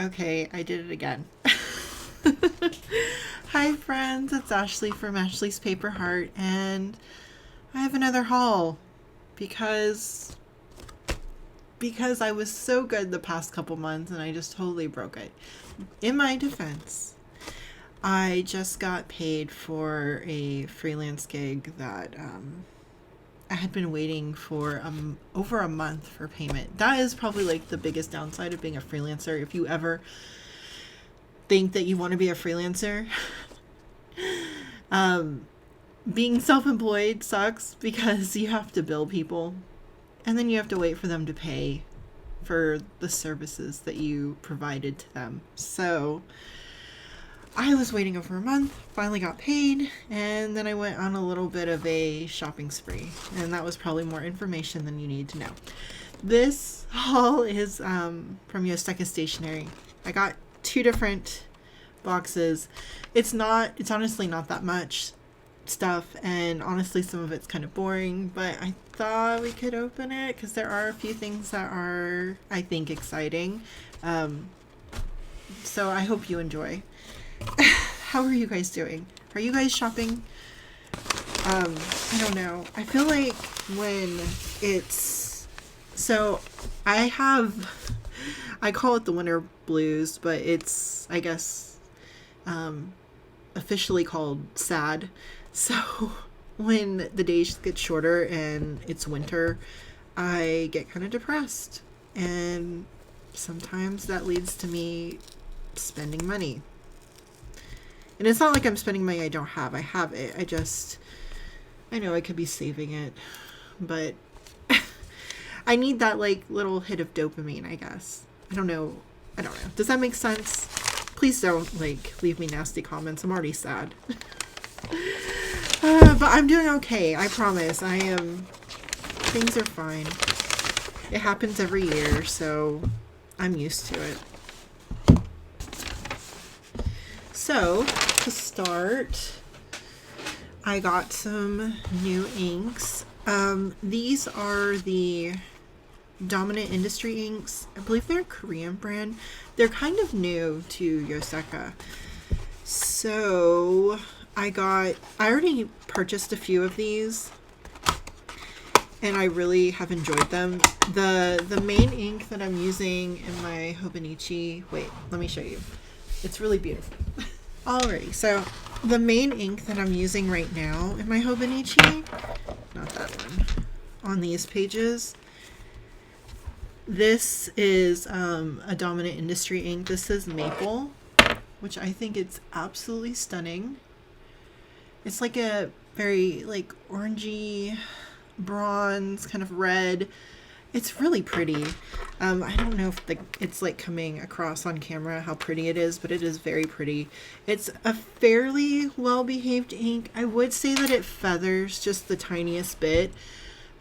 Okay, I did it again. Hi friends, it's Ashley from Ashley's Paper Heart, and I have another haul because I was so good the past couple months and I just totally broke it. In my defense, I just got paid for a freelance gig that I had been waiting for over a month for payment. That is probably like the biggest downside of being a freelancer. If you ever think that you want to be a freelancer, being self-employed sucks because you have to bill people and then you have to wait for them to pay for the services that you provided to them. So I was waiting over a month, finally got paid, and then I went on a little bit of a shopping spree, and that was probably more information than you need to know. This haul is from Yoseka Stationery. I got 2 different boxes. It's honestly not that much stuff, and honestly some of it's kind of boring, but I thought we could open it because there are a few things that are, I think, exciting. So I hope you enjoy. How are you guys doing? Are you guys shopping? I don't know. I feel like when it's... So, I call it the winter blues, but it's, I guess, officially called sad. So, when the days get shorter and it's winter, I get kind of depressed. And sometimes that leads to me spending money. And it's not like I'm spending money I don't have. I have it. I know I could be saving it, but I need that like little hit of dopamine, I guess. I don't know. Does that make sense? Please don't like leave me nasty comments. I'm already sad. But I'm doing okay. I promise. Things are fine. It happens every year, so I'm used to it. So, to start, I got some new inks. These are the Dominant Industry inks. I believe they're a Korean brand. They're kind of new to Yoseka. So, I already purchased a few of these, and I really have enjoyed them. The main ink that I'm using in my Hobonichi, wait, let me show you. It's really beautiful. Alrighty, so the main ink that I'm using right now in my Hobonichi, not that one, on these pages, this is a Dominant Industry ink. This is Maple, which I think it's absolutely stunning. It's like a very like orangey, bronze, kind of red. It's really pretty. I don't know if it's like coming across on camera how pretty it is, but it is very pretty. It's a fairly well-behaved ink. I would say that it feathers just the tiniest bit,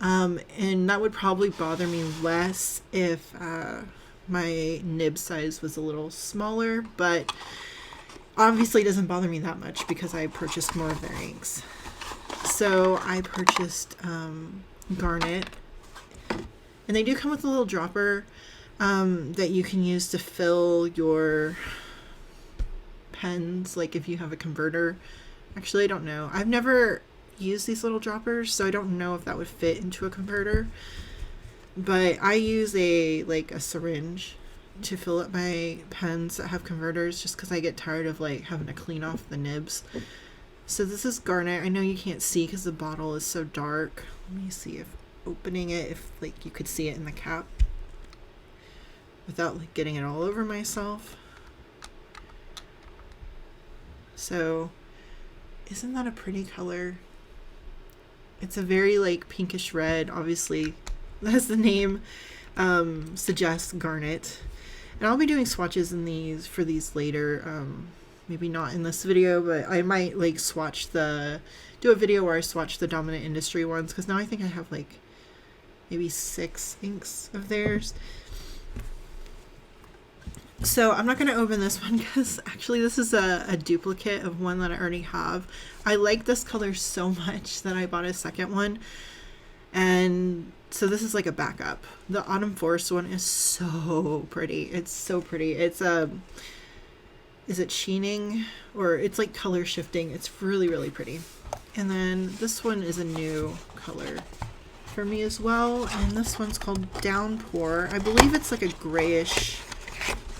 and that would probably bother me less if my nib size was a little smaller, but obviously it doesn't bother me that much because I purchased more of their inks. So I purchased Garnet. And they do come with a little dropper that you can use to fill your pens, like if you have a converter. Actually, I don't know. I've never used these little droppers, so I don't know if that would fit into a converter. But I use a syringe to fill up my pens that have converters just because I get tired of like having to clean off the nibs. So this is Garnet. I know you can't see because the bottle is so dark. Let me see if opening it, if like you could see it in the cap without like getting it all over myself. So isn't that a pretty color? It's a very like pinkish red, obviously as the name suggests, Garnet. And I'll be doing swatches for these later, maybe not in this video, but I might like do a video where I swatch the Dominant Industry ones, because now I think I have like maybe 6 inks of theirs. So I'm not going to open this one because actually this is a duplicate of one that I already have. I like this color so much that I bought a second one. And so this is like a backup. The Autumn Forest one is so pretty. It's so pretty. It's is it sheening, or it's like color shifting. It's really, really pretty. And then this one is a new color for me as well, and this one's called Downpour. I believe it's like a grayish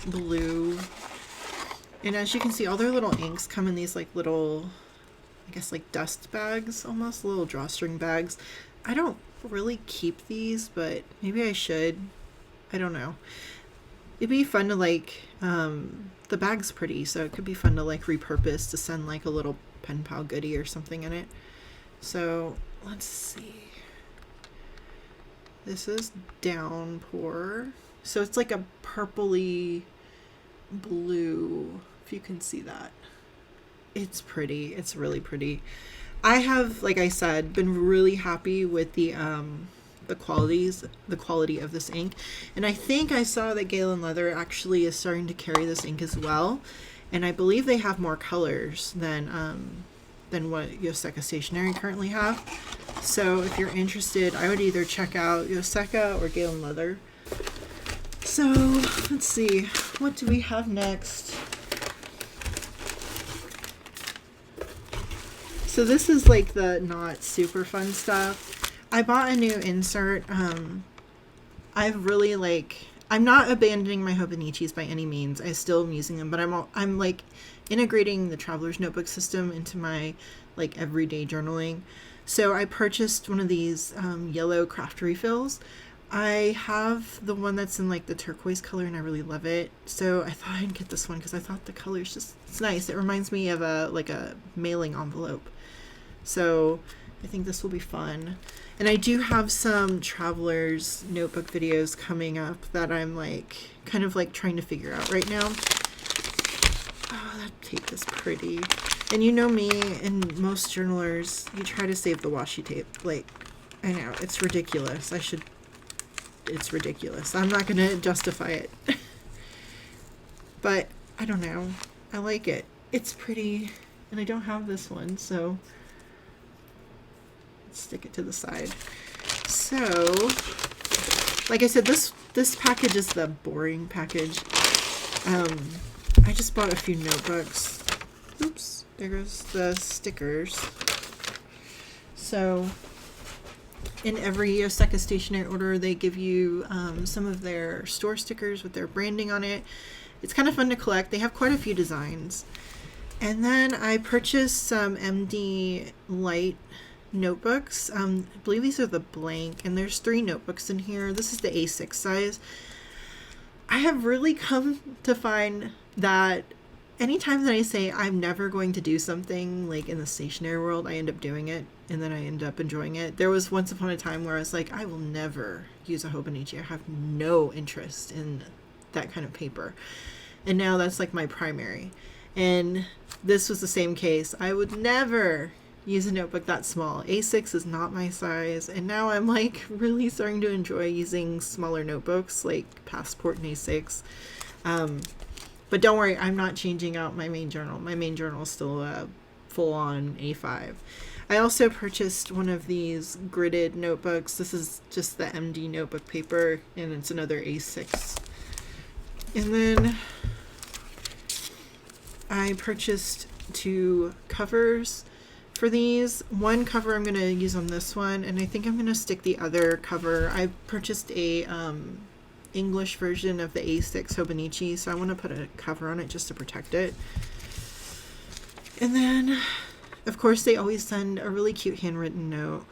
blue. And as you can see, all their little inks come in these like little, I guess like dust bags, almost little drawstring bags. I don't really keep these, but maybe I should. I don't know. It'd be fun to like, the bag's pretty, so it could be fun to like repurpose to send like a little pen pal goodie or something in it. So let's see. This is Downpour. So it's like a purpley blue, if you can see that. It's pretty. It's really pretty. I have, like I said, been really happy with the quality of this ink. And I think I saw that Galen Leather actually is starting to carry this ink as well. And I believe they have more colors than what Yoseka Stationery currently have. So if you're interested, I would either check out Yoseka or Galen Leather. So let's see, what do we have next? So this is like the not super fun stuff. I bought a new insert. I've really like, I'm not abandoning my Hobonichis by any means. I still am using them, but I'm like integrating the Traveler's Notebook system into my like everyday journaling. So I purchased one of these yellow craft refills. I have the one that's in like the turquoise color and I really love it. So I thought I'd get this one because I thought the color is just, it's nice. It reminds me of a mailing envelope. So I think this will be fun. And I do have some Traveler's Notebook videos coming up that I'm like kind of like trying to figure out right now. Oh, that tape is pretty. And you know me and most journalers, you try to save the washi tape. Like, I know, it's ridiculous. It's ridiculous. I'm not going to justify it. But I don't know. I like it. It's pretty. And I don't have this one, so let's stick it to the side. So, like I said, this package is the boring package. I just bought a few notebooks. Oops, there goes the stickers. So in every Yoseka Stationery order, they give you some of their store stickers with their branding on it. It's kind of fun to collect. They have quite a few designs. And then I purchased some MD Light notebooks. I believe these are the blank, and there's 3 notebooks in here. This is the A6 size. I have really come to find that anytime that I say I'm never going to do something like in the stationery world, I end up doing it, and then I end up enjoying it. There was once upon a time where I was like, I will never use a Hobonichi. I have no interest in that kind of paper. And now that's like my primary. And this was the same case. I would never use a notebook that small. A6 is not my size. And now I'm like really starting to enjoy using smaller notebooks like Passport and A6. But don't worry, I'm not changing out my main journal. My main journal is still a full-on A5. I also purchased one of these gridded notebooks. This is just the MD notebook paper, and it's another A6. And then I purchased 2 covers for these. One cover I'm going to use on this one, and I think I'm going to stick the other cover. I purchased a English version of the A6 Hobonichi, so I want to put a cover on it just to protect it. And then, of course, they always send a really cute handwritten note.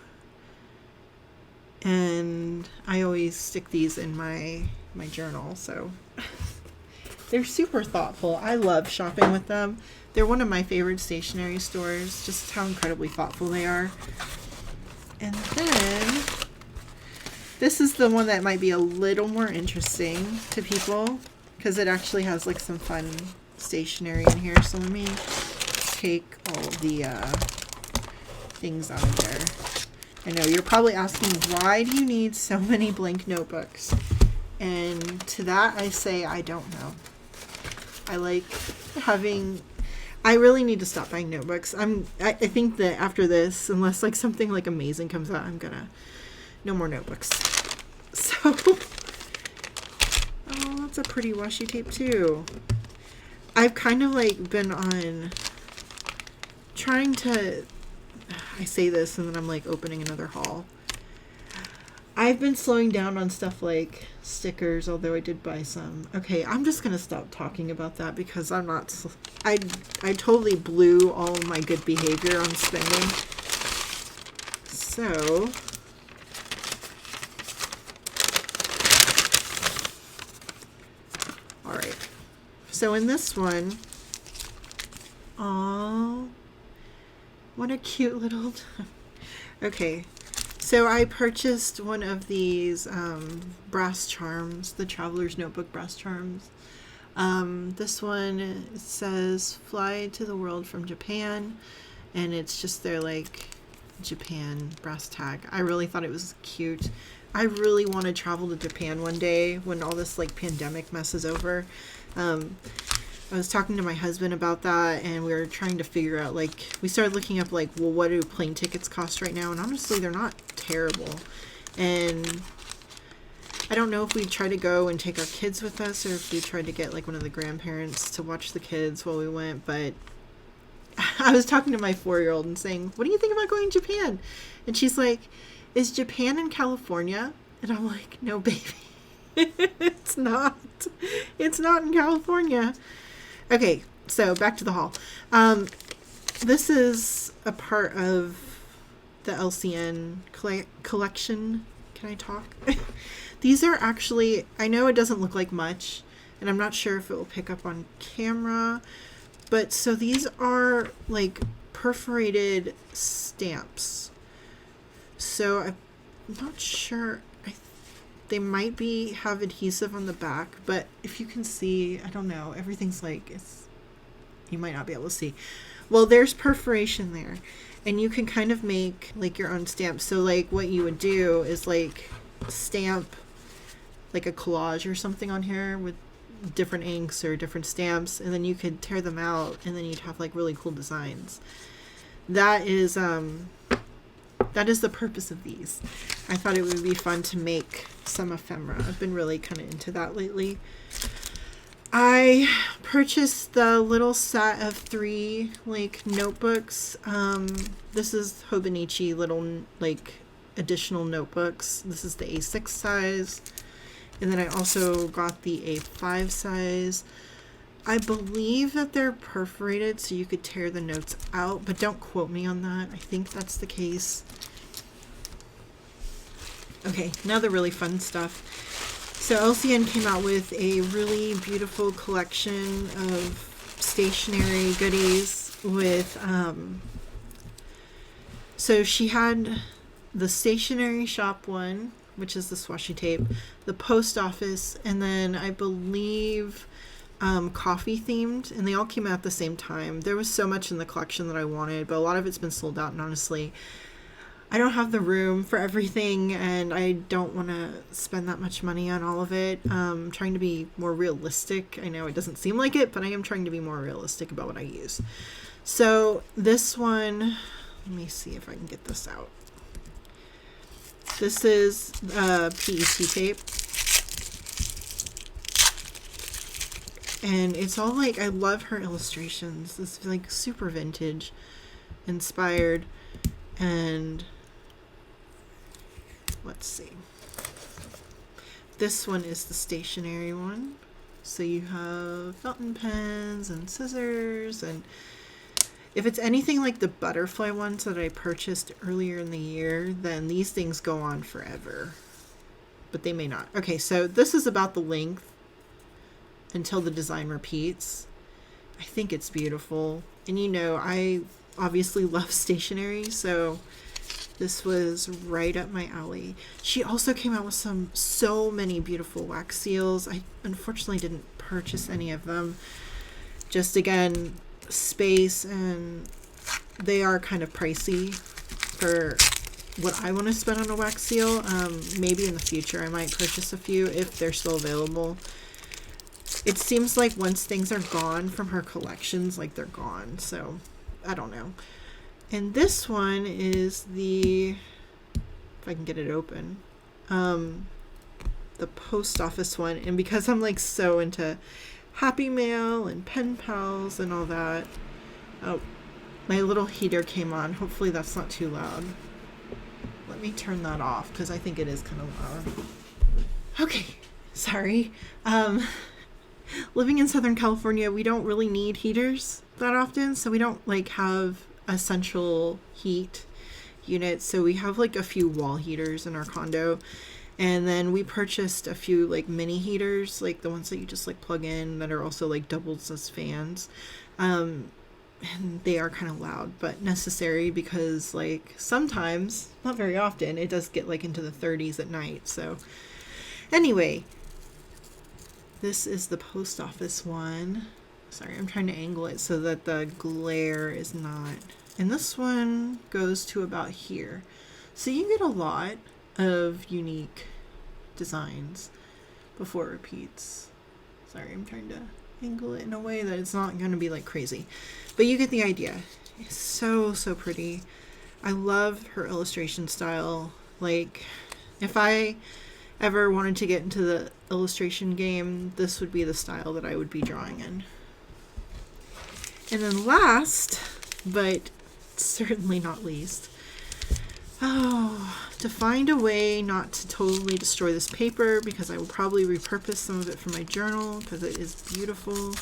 And I always stick these in my journal, so they're super thoughtful. I love shopping with them. They're one of my favorite stationery stores, just how incredibly thoughtful they are. And then this is the one that might be a little more interesting to people because it actually has like some fun stationery in here. So let me take all the things out of there. I know you're probably asking, why do you need so many blank notebooks? And to that I say, I don't know. I like having, I really need to stop buying notebooks. I think that after this, unless like something like amazing comes out, I'm gonna No more notebooks. So, oh, that's a pretty washi tape too. I've kind of like been on trying to, I say this and then I'm like opening another haul. I've been slowing down on stuff like stickers, although I did buy some. Okay, I'm just going to stop talking about that because I'm not, I totally blew all of my good behavior on spending. So, all right. So in this one, oh, what a cute little, okay. So I purchased one of these brass charms, the Traveler's Notebook brass charms. This one says "Fly to the World from Japan," and it's just their like Japan brass tag. I really thought it was cute. I really want to travel to Japan one day when all this like pandemic mess is over. I was talking to my husband about that, and we were trying to figure out, like, we started looking up, like, well, what do plane tickets cost right now? And honestly, they're not terrible. And I don't know if we try to go and take our kids with us, or if we tried to get, like, one of the grandparents to watch the kids while we went. But I was talking to my 4-year-old and saying, what do you think about going to Japan? And she's like, is Japan in California? And I'm like, no, baby. It's not. It's not in California. Okay, so back to the haul. This is a part of the LCN collection. Can I talk? These are actually, I know it doesn't look like much, and I'm not sure if it will pick up on camera, but so these are like perforated stamps. So I'm not sure. They might have adhesive on the back, but if you can see, I don't know, everything's like, you might not be able to see. Well, there's perforation there, and you can kind of make like your own stamps. So like what you would do is like stamp like a collage or something on here with different inks or different stamps, and then you could tear them out, and then you'd have like really cool designs. That is the purpose of these. I thought it would be fun to make some ephemera. I've been really kind of into that lately. I purchased the little set of 3 like notebooks. This is Hobonichi little like additional notebooks. This is the A6 size. And then I also got the A5 size. I believe that they're perforated so you could tear the notes out, but don't quote me on that. I think that's the case. Okay, now the really fun stuff. So LCN came out with a really beautiful collection of stationery goodies with, so she had the stationery shop one, which is the washi tape, the post office, and then I believe coffee themed, and they all came out at the same time. There was so much in the collection that I wanted, but a lot of it's been sold out, and honestly, I don't have the room for everything, and I don't want to spend that much money on all of it. I'm trying to be more realistic. I know it doesn't seem like it, but I am trying to be more realistic about what I use. So this one, let me see if I can get this out. This is PET tape. And it's all like, I love her illustrations. It's like super vintage inspired. And let's see. This one is the stationery one. So you have fountain pens and scissors, and if it's anything like the butterfly ones that I purchased earlier in the year, then these things go on forever. But they may not. Okay, so this is about the length until the design repeats. I think it's beautiful. And you know, I obviously love stationery, so this was right up my alley. She also came out with so many beautiful wax seals. I unfortunately didn't purchase any of them. Just again, space, and they are kind of pricey for what I want to spend on a wax seal. Maybe in the future I might purchase a few if they're still available. It seems like once things are gone from her collections, like they're gone. So I don't know. And this one is the if I can get it open. The post office one, and because I'm like so into Happy Mail and pen pals and all that. Oh, my little heater came on. Hopefully that's not too loud. Let me turn that off because I think it is kind of loud. Okay, sorry. Living in Southern California, we don't really need heaters that often, so we don't like have a central heat unit. So we have like a few wall heaters in our condo, and then we purchased a few like mini heaters, like the ones that you just like plug in that are also like doubles as fans. And they are kind of loud, but necessary because like sometimes, not very often, it does get like into the 30s at night. So anyway, this is the post office one. Sorry, I'm trying to angle it so that the glare is not. And this one goes to about here. So you get a lot of unique designs before it repeats. Sorry, I'm trying to angle it in a way that it's not going to be like crazy. But you get the idea. It's so, so pretty. I love her illustration style. Like, if I ever wanted to get into the illustration game, this would be the style that I would be drawing in. And then last, but certainly not least, to find a way not to totally destroy this paper, because I will probably repurpose some of it for my journal because it is beautiful.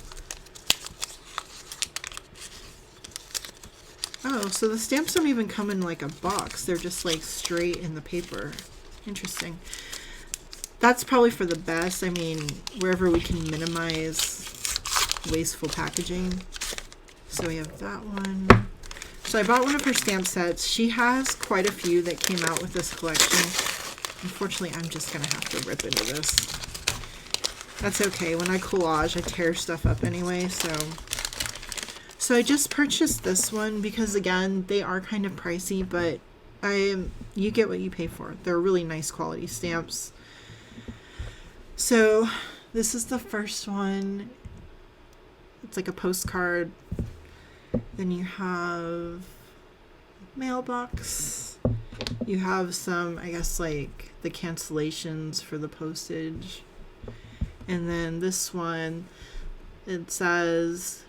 Oh, so the stamps don't even come in like a box. They're just like straight in the paper. Interesting. That's probably for the best. I mean, wherever we can minimize wasteful packaging. So we have that one. So I bought one of her stamp sets. She has quite a few that came out with this collection. Unfortunately, I'm just going to have to rip into this. That's okay. When I collage, I tear stuff up anyway, So I just purchased this one because, again, they are kind of pricey, but you get what you pay for. They're really nice quality stamps. So this is the first one. It's like a postcard. Then you have mailbox. You have some, I guess, like the cancellations for the postage. And then this one, it says,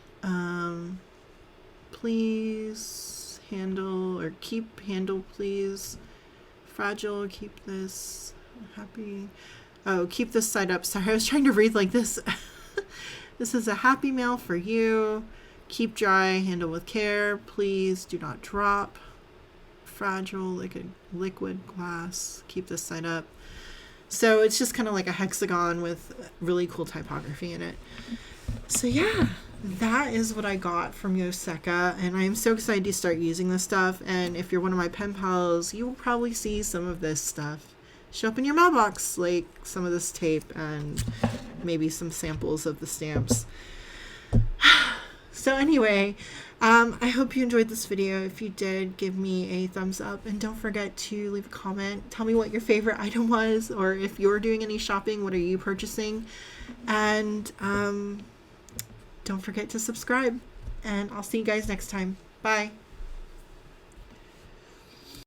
please handle, or keep handle, please. Fragile, keep this. Happy. Oh, keep this side up. Sorry, I was trying to read like this. This is a happy mail for you. Keep dry, handle with care. Please do not drop. Fragile, like a liquid glass. Keep this side up. So it's just kind of like a hexagon with really cool typography in it. So yeah, that is what I got from Yoseka, and I am so excited to start using this stuff. And if you're one of my pen pals, you will probably see some of this stuff show up in your mailbox, like some of this tape and maybe some samples of the stamps. So anyway, I hope you enjoyed this video. If you did, give me a thumbs up, and don't forget to leave a comment. Tell me what your favorite item was, or if you're doing any shopping, what are you purchasing? And don't forget to subscribe, and I'll see you guys next time. Bye.